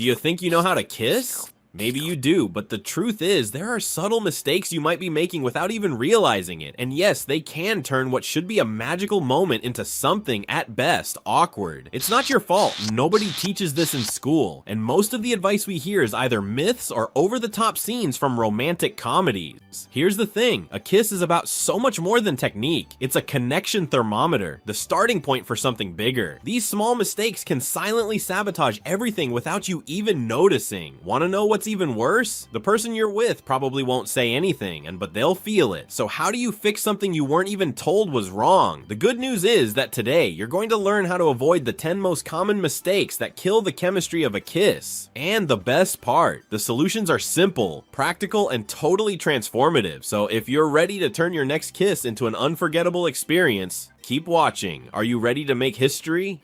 Do you think you know how to kiss? Maybe you do, but the truth is, there are subtle mistakes you might be making without even realizing it, and yes, they can turn what should be a magical moment into something, at best, awkward. It's not your fault, nobody teaches this in school, and most of the advice we hear is either myths or over-the-top scenes from romantic comedies. Here's the thing, a kiss is about so much more than technique. It's a connection thermometer, the starting point for something bigger. These small mistakes can silently sabotage everything without you even noticing. Wanna know what's even worse? The person you're with probably won't say anything, but they'll feel it. So how do you fix something you weren't even told was wrong? The good news is that today, you're going to learn how to avoid the 10 most common mistakes that kill the chemistry of a kiss. And the best part, the solutions are simple, practical, and totally transformative. So if you're ready to turn your next kiss into an unforgettable experience, keep watching. Are you ready to make history?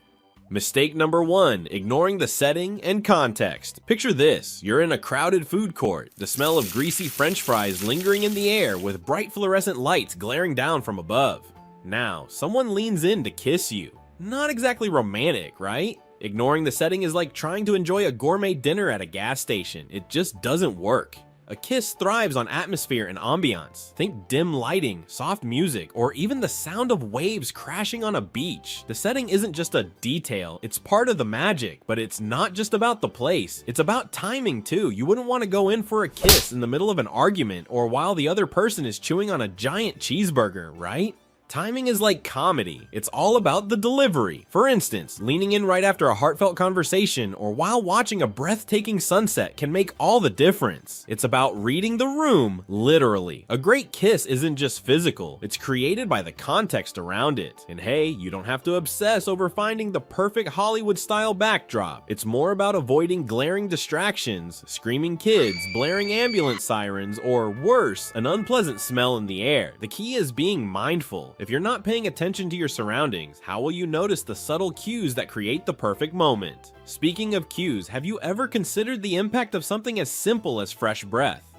Mistake number 1, ignoring the setting and context. Picture this, you're in a crowded food court, the smell of greasy french fries lingering in the air with bright fluorescent lights glaring down from above. Now, someone leans in to kiss you. Not exactly romantic, right? Ignoring the setting is like trying to enjoy a gourmet dinner at a gas station. It just doesn't work. A kiss thrives on atmosphere and ambiance. Think dim lighting, soft music, or even the sound of waves crashing on a beach. The setting isn't just a detail, it's part of the magic, but it's not just about the place. It's about timing too. You wouldn't want to go in for a kiss in the middle of an argument or while the other person is chewing on a giant cheeseburger, right? Timing is like comedy. It's all about the delivery. For instance, leaning in right after a heartfelt conversation or while watching a breathtaking sunset can make all the difference. It's about reading the room, literally. A great kiss isn't just physical, it's created by the context around it. And hey, you don't have to obsess over finding the perfect Hollywood-style backdrop. It's more about avoiding glaring distractions, screaming kids, blaring ambulance sirens, or worse, an unpleasant smell in the air. The key is being mindful. If you're not paying attention to your surroundings, how will you notice the subtle cues that create the perfect moment? Speaking of cues, have you ever considered the impact of something as simple as fresh breath?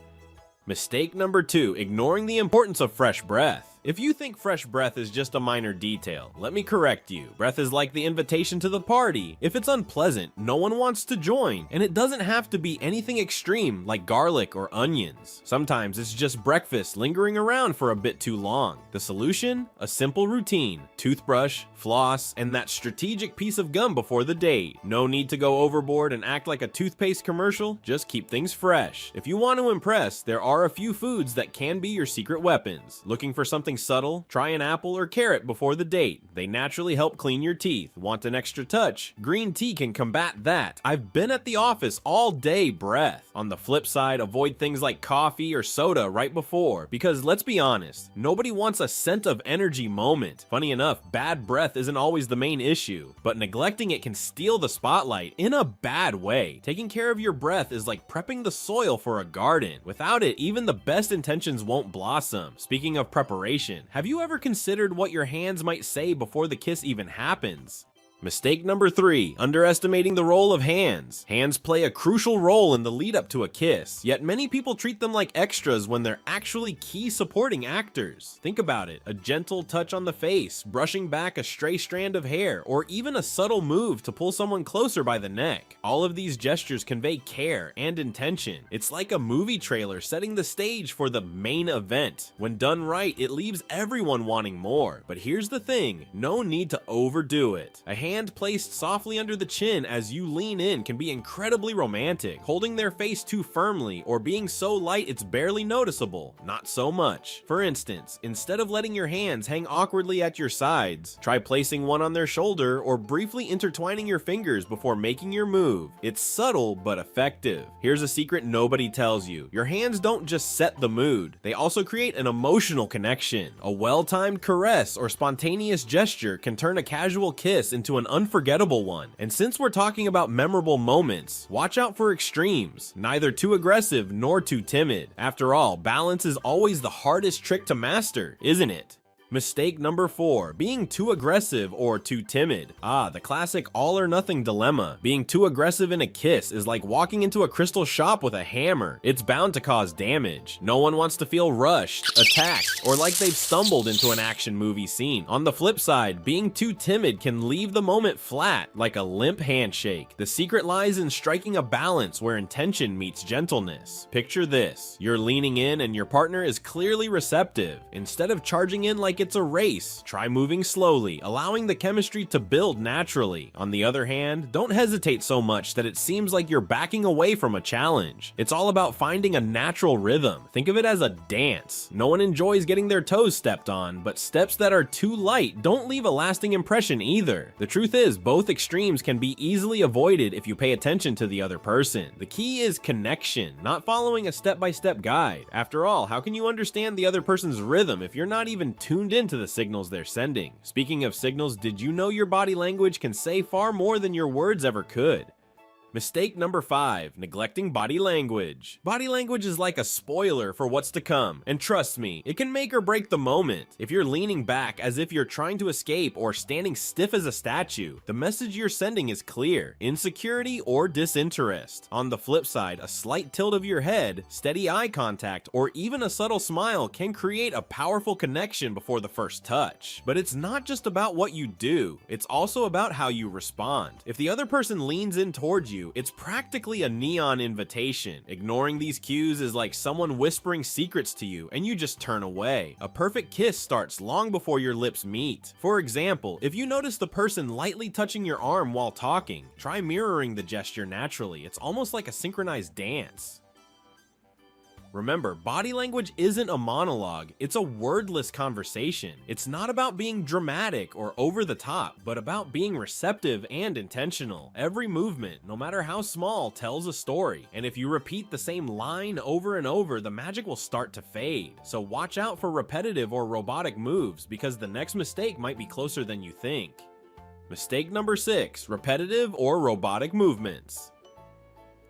Mistake number 2, ignoring the importance of fresh breath. If you think fresh breath is just a minor detail, let me correct you. Breath is like the invitation to the party. If it's unpleasant, no one wants to join. And it doesn't have to be anything extreme like garlic or onions. Sometimes it's just breakfast lingering around for a bit too long. The solution? A simple routine. Toothbrush, floss, and that strategic piece of gum before the date. No need to go overboard and act like a toothpaste commercial. Just keep things fresh. If you want to impress, there are a few foods that can be your secret weapons. Looking for something subtle? Try an apple or carrot before the date. They naturally help clean your teeth. Want an extra touch? Green tea can combat that. I've been at the office all day breath. On the flip side, avoid things like coffee or soda right before, because let's be honest, nobody wants a scent of energy moment. Funny enough, bad breath isn't always the main issue, but neglecting it can steal the spotlight in a bad way. Taking care of your breath is like prepping the soil for a garden. Without it, even the best intentions won't blossom. Speaking of preparation, have you ever considered what your hands might say before the kiss even happens? Mistake number 3, underestimating the role of hands. Hands play a crucial role in the lead up to a kiss, yet many people treat them like extras when they're actually key supporting actors. Think about it, a gentle touch on the face, brushing back a stray strand of hair, or even a subtle move to pull someone closer by the neck. All of these gestures convey care and intention. It's like a movie trailer setting the stage for the main event. When done right, it leaves everyone wanting more. But here's the thing, no need to overdo it. A hand placed softly under the chin as you lean in can be incredibly romantic. Holding their face too firmly or being so light it's barely noticeable, not so much. For instance, instead of letting your hands hang awkwardly at your sides, try placing one on their shoulder or briefly intertwining your fingers before making your move. It's subtle but effective. Here's a secret nobody tells you. Your hands don't just set the mood, they also create an emotional connection. A well-timed caress or spontaneous gesture can turn a casual kiss into an unforgettable one. And since we're talking about memorable moments, watch out for extremes, neither too aggressive nor too timid. After all, balance is always the hardest trick to master, isn't it? Mistake number 4, being too aggressive or too timid. The classic all or nothing dilemma. Being too aggressive in a kiss is like walking into a crystal shop with a hammer. It's bound to cause damage. No one wants to feel rushed, attacked, or like they've stumbled into an action movie scene. On the flip side, being too timid can leave the moment flat, like a limp handshake. The secret lies in striking a balance where intention meets gentleness. Picture this: you're leaning in and your partner is clearly receptive. Instead of charging in like it's a race, try moving slowly, allowing the chemistry to build naturally. On the other hand, don't hesitate so much that it seems like you're backing away from a challenge. It's all about finding a natural rhythm. Think of it as a dance. No one enjoys getting their toes stepped on, but steps that are too light don't leave a lasting impression either. The truth is, both extremes can be easily avoided if you pay attention to the other person. The key is connection, not following a step-by-step guide. After all, how can you understand the other person's rhythm if you're not even tuned into the signals they're sending? Speaking of signals, did you know your body language can say far more than your words ever could? Mistake number 5, neglecting body language. Body language is like a spoiler for what's to come, and trust me, it can make or break the moment. If you're leaning back as if you're trying to escape or standing stiff as a statue, the message you're sending is clear: insecurity or disinterest. On the flip side, a slight tilt of your head, steady eye contact, or even a subtle smile can create a powerful connection before the first touch. But it's not just about what you do, it's also about how you respond. If the other person leans in towards you, it's practically a neon invitation. Ignoring these cues is like someone whispering secrets to you and you just turn away. A perfect kiss starts long before your lips meet. For example, if you notice the person lightly touching your arm while talking, try mirroring the gesture naturally. It's almost like a synchronized dance. Remember, body language isn't a monologue, it's a wordless conversation. It's not about being dramatic or over the top, but about being receptive and intentional. Every movement, no matter how small, tells a story, and if you repeat the same line over and over, the magic will start to fade. So watch out for repetitive or robotic moves, because the next mistake might be closer than you think. Mistake number 6, repetitive or robotic movements.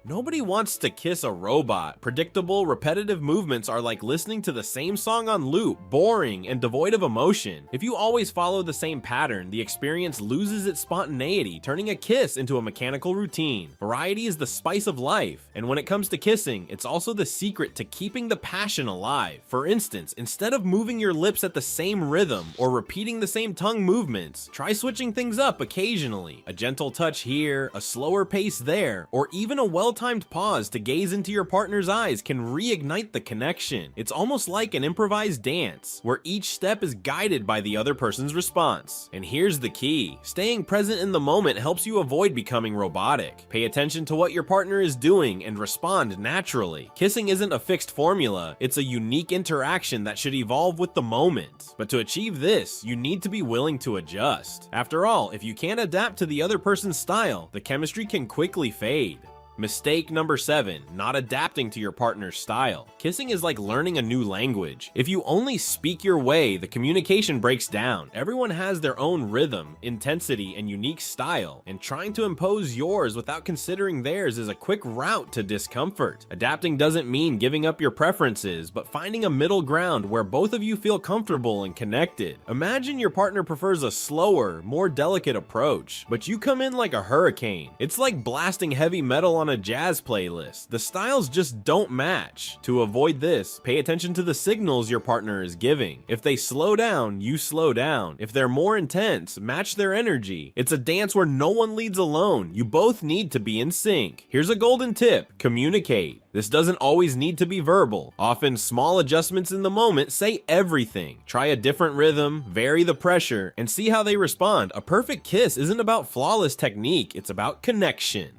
Nobody wants to kiss a robot. Predictable, repetitive movements are like listening to the same song on loop, boring and devoid of emotion. If you always follow the same pattern, the experience loses its spontaneity, turning a kiss into a mechanical routine. Variety is the spice of life, and when it comes to kissing, it's also the secret to keeping the passion alive. For instance, instead of moving your lips at the same rhythm or repeating the same tongue movements, try switching things up occasionally. A gentle touch here, a slower pace there, or even a well-timed pause to gaze into your partner's eyes can reignite the connection. It's almost like an improvised dance, where each step is guided by the other person's response. And here's the key: staying present in the moment helps you avoid becoming robotic. Pay attention to what your partner is doing and respond naturally. Kissing isn't a fixed formula, it's a unique interaction that should evolve with the moment. But to achieve this, you need to be willing to adjust. After all, if you can't adapt to the other person's style, the chemistry can quickly fade. Mistake number 7, not adapting to your partner's style. Kissing is like learning a new language. If you only speak your way, the communication breaks down. Everyone has their own rhythm, intensity, and unique style, and trying to impose yours without considering theirs is a quick route to discomfort. Adapting doesn't mean giving up your preferences, but finding a middle ground where both of you feel comfortable and connected. Imagine your partner prefers a slower, more delicate approach, but you come in like a hurricane. It's like blasting heavy metal on a jazz playlist. The styles just don't match. To avoid this, pay attention to the signals your partner is giving. If they slow down, you slow down. If they're more intense, match their energy. It's a dance where no one leads alone. You both need to be in sync. Here's a golden tip: communicate. This doesn't always need to be verbal. Often, small adjustments in the moment say everything. Try a different rhythm, vary the pressure, and see how they respond. A perfect kiss isn't about flawless technique, it's about connection.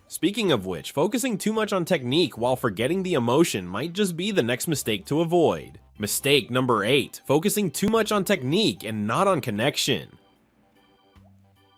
Speaking of which, focusing too much on technique while forgetting the emotion might just be the next mistake to avoid. Mistake number 8, focusing too much on technique and not on connection.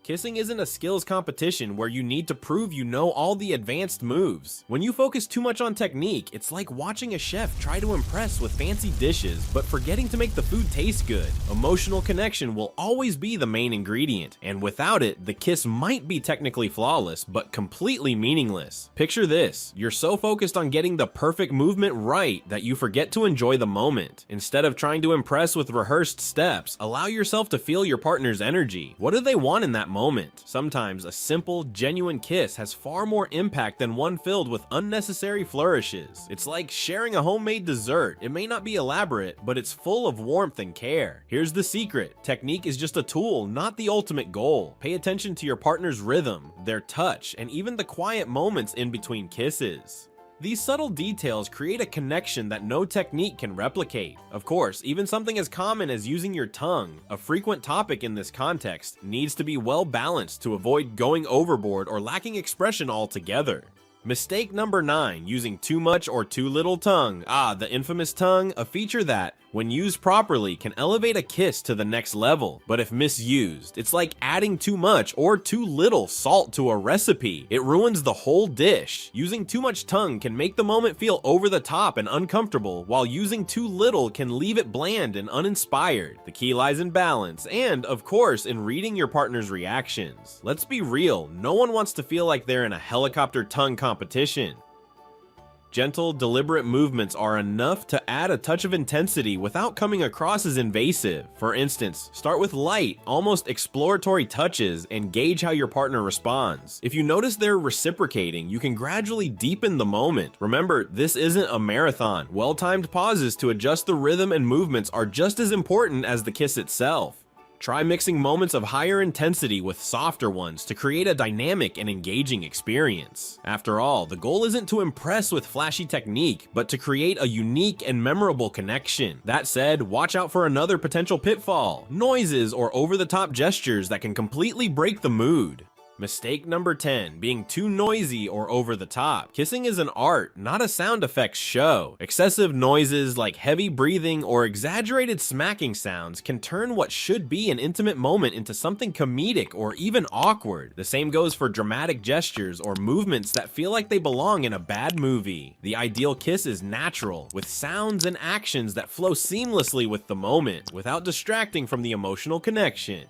Kissing isn't a skills competition where you need to prove you know all the advanced moves. When you focus too much on technique, it's like watching a chef try to impress with fancy dishes, but forgetting to make the food taste good. Emotional connection will always be the main ingredient, and without it, the kiss might be technically flawless, but completely meaningless. Picture this: you're so focused on getting the perfect movement right that you forget to enjoy the moment. Instead of trying to impress with rehearsed steps, allow yourself to feel your partner's energy. What do they want in that moment? Sometimes a simple, genuine kiss has far more impact than one filled with unnecessary flourishes. It's like sharing a homemade dessert. It may not be elaborate, but it's full of warmth and care. Here's the secret: technique is just a tool, not the ultimate goal. Pay attention to your partner's rhythm, their touch, and even the quiet moments in between kisses. These subtle details create a connection that no technique can replicate. Of course, even something as common as using your tongue, a frequent topic in this context, needs to be well balanced to avoid going overboard or lacking expression altogether. Mistake number 9, using too much or too little tongue. The infamous tongue, a feature that, when used properly, can elevate a kiss to the next level. But if misused, it's like adding too much or too little salt to a recipe. It ruins the whole dish. Using too much tongue can make the moment feel over the top and uncomfortable, while using too little can leave it bland and uninspired. The key lies in balance and, of course, in reading your partner's reactions. Let's be real, no one wants to feel like they're in a helicopter tongue competition. Gentle, deliberate movements are enough to add a touch of intensity without coming across as invasive. For instance, start with light, almost exploratory touches and gauge how your partner responds. If you notice they're reciprocating, you can gradually deepen the moment. Remember, this isn't a marathon. Well-timed pauses to adjust the rhythm and movements are just as important as the kiss itself. Try mixing moments of higher intensity with softer ones to create a dynamic and engaging experience. After all, the goal isn't to impress with flashy technique, but to create a unique and memorable connection. That said, watch out for another potential pitfall: noises or over-the-top gestures that can completely break the mood. Mistake number 10, being too noisy or over the top. Kissing is an art, not a sound effects show. Excessive noises like heavy breathing or exaggerated smacking sounds can turn what should be an intimate moment into something comedic or even awkward. The same goes for dramatic gestures or movements that feel like they belong in a bad movie. The ideal kiss is natural, with sounds and actions that flow seamlessly with the moment, without distracting from the emotional connection.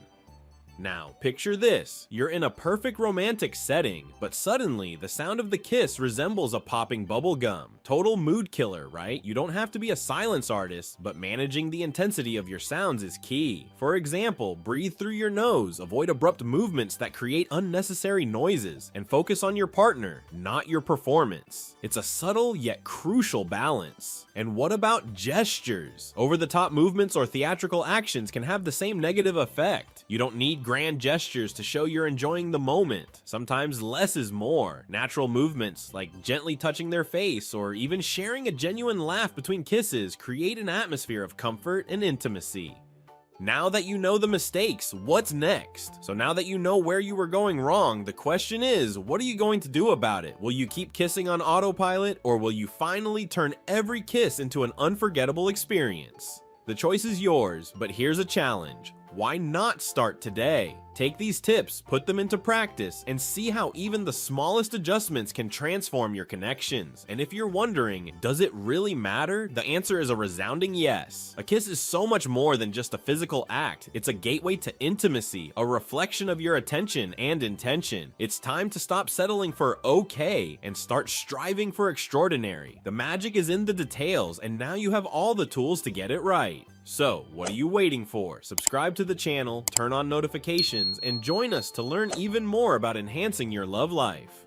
Now, picture this: you're in a perfect romantic setting, but suddenly the sound of the kiss resembles a popping bubble gum. Total mood killer, right? You don't have to be a silence artist, but managing the intensity of your sounds is key. For example, breathe through your nose, avoid abrupt movements that create unnecessary noises, and focus on your partner, not your performance. It's a subtle yet crucial balance. And what about gestures? Over-the-top movements or theatrical actions can have the same negative effect. You don't need grand gestures to show you're enjoying the moment. Sometimes less is more. Natural movements, like gently touching their face or even sharing a genuine laugh between kisses, create an atmosphere of comfort and intimacy. Now that you know the mistakes, what's next? So now that you know where you were going wrong, the question is, what are you going to do about it? Will you keep kissing on autopilot, or will you finally turn every kiss into an unforgettable experience? The choice is yours, but here's a challenge. Why not start today? Take these tips, put them into practice, and see how even the smallest adjustments can transform your connections. And if you're wondering, does it really matter? The answer is a resounding yes. A kiss is so much more than just a physical act. It's a gateway to intimacy, a reflection of your attention and intention. It's time to stop settling for okay and start striving for extraordinary. The magic is in the details, and now you have all the tools to get it right. So, what are you waiting for? Subscribe to the channel, turn on notifications, and join us to learn even more about enhancing your love life.